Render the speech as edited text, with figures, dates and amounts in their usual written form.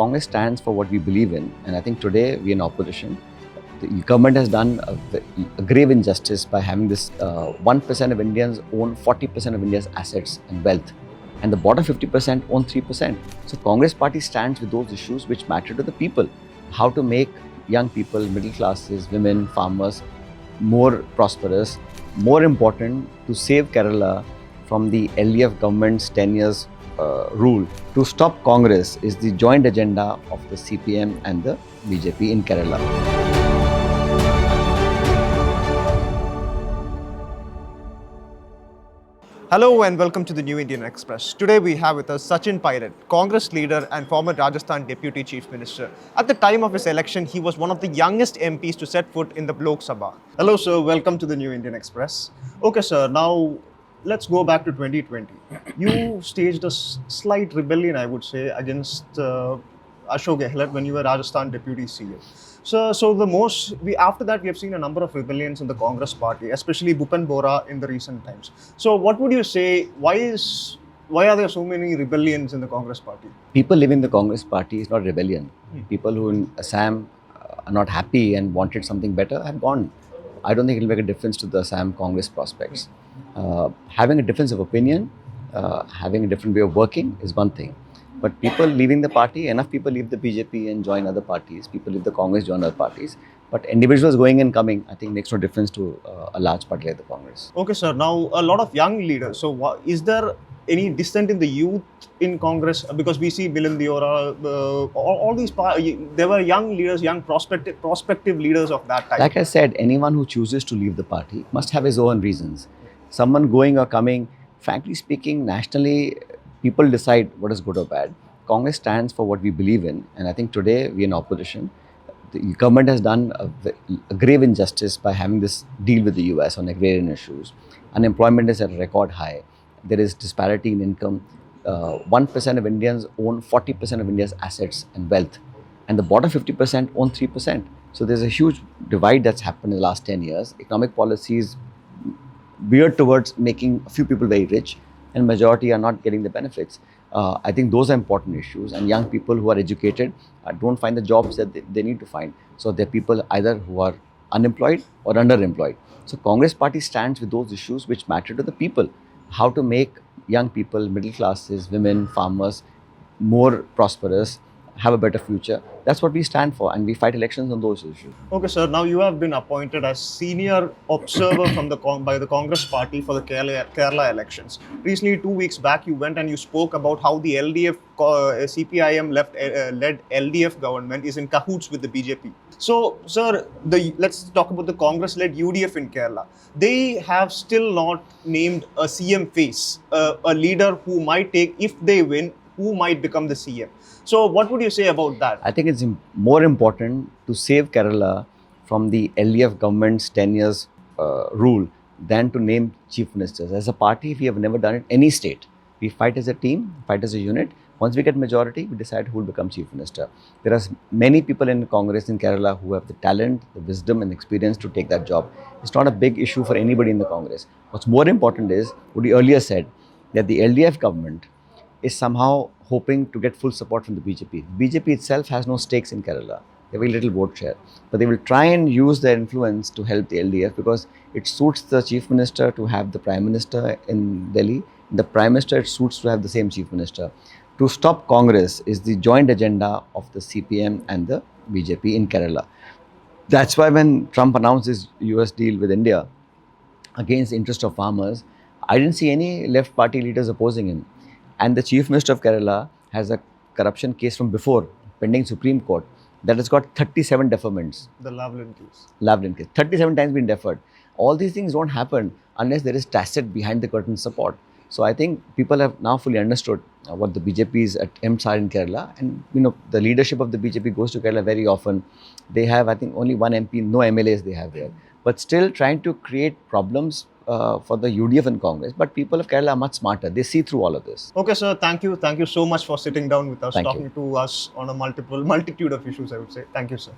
Congress stands for what we believe in, and I think today we are in opposition. The government has done a grave injustice by having this 1% of Indians own 40% of India's assets and wealth, and the bottom 50% own 3%. So Congress party stands with those issues which matter to the people. How to make young people, middle classes, women, farmers more prosperous. More important, to save Kerala from the LDF government's 10 years rule. To stop Congress is the joint agenda of the CPM and the BJP in Kerala. Hello and welcome to the New Indian Express. Today we have with us Sachin Pilot, Congress leader and former Rajasthan Deputy Chief Minister. At the time of his election, he was one of the youngest MPs to set foot in the Lok Sabha. Hello sir, welcome to the New Indian Express. Okay sir, now let's go back to 2020. You staged a slight rebellion, I would say, against Ashok Gehlot when you were Rajasthan Deputy CM. So after that we have seen a number of rebellions in the Congress party, especially Bhupen Borah in the recent times. So what would you say, why are there so many rebellions in the Congress party? People leaving the Congress party is not rebellion. People who in Assam are not happy and wanted something better have gone. I don't think it will make a difference to the Assam Congress prospects. Having a difference of opinion, having a different way of working is one thing. But people leaving the party, enough people leave the BJP and join other parties. People leave the Congress, join other parties. But individuals going and coming, I think makes no difference to a large party like the Congress. Okay, sir. Now, a lot of young leaders. So, is there any dissent in the youth in Congress? Because we see Bhupen Borah, all these, there were young leaders, young prospective leaders of that type. Like I said, anyone who chooses to leave the party must have his own reasons. Someone going or coming, frankly speaking, nationally, people decide what is good or bad. Congress stands for what we believe in, and I think today we are in opposition. The government has done a grave injustice by having this deal with the US on agrarian issues. Unemployment is at a record high. There is disparity in income. 1% of Indians own 40% of India's assets and wealth, and the bottom 50% own 3%. So there's a huge divide that's happened in the last 10 years. Economic policies veered towards making a few people very rich, and majority are not getting the benefits. I think those are important issues, and young people who are educated don't find the jobs that they need to find. So they're people either who are unemployed or underemployed. So Congress party stands with those issues which matter to the people. How to make young people, middle classes, women, farmers more prosperous, have a better future. That's what we stand for, and we fight elections on those issues. Okay, sir. Now you have been appointed as senior observer by the Congress party for the Kerala elections. Recently, 2 weeks back, you went and you spoke about how the LDF, CPIM led LDF government is in cahoots with the BJP. So, sir, let's talk about the Congress-led UDF in Kerala. They have still not named a CM face, a leader who might take, if they win, who might become the CM. So what would you say about that? I think it's more important to save Kerala from the LDF government's 10 years rule than to name chief ministers. As a party, we have never done it any state. We fight as a team, fight as a unit. Once we get majority, we decide who will become chief minister. There are many people in Congress in Kerala who have the talent, the wisdom and experience to take that job. It's not a big issue for anybody in the Congress. What's more important is what we earlier said, that the LDF government is somehow hoping to get full support from the BJP. BJP itself has no stakes in Kerala. They have very little vote share. But they will try and use their influence to help the LDF because it suits the chief minister to have the prime minister in Delhi. The prime minister, it suits to have the same chief minister. To stop Congress is the joint agenda of the CPM and the BJP in Kerala. That's why when Trump announced his US deal with India against the interest of farmers, I didn't see any left party leaders opposing him. And the Chief Minister of Kerala has a corruption case from before, pending Supreme Court, that has got 37 deferments. The Lavlin case. Lavlin case. 37 times been deferred. All these things don't happen unless there is tacit behind the curtain support. So I think people have now fully understood what the BJP's attempts are in Kerala. And the leadership of the BJP goes to Kerala very often. They have, I think, only one MP, no MLAs they have there. But still trying to create problems for the UDF and Congress, but people of Kerala are much smarter. They see through all of this. Okay, sir. Thank you. Thank you so much for sitting down with us, Thank talking you. to us on a multitude of issues, I would say. Thank you, sir.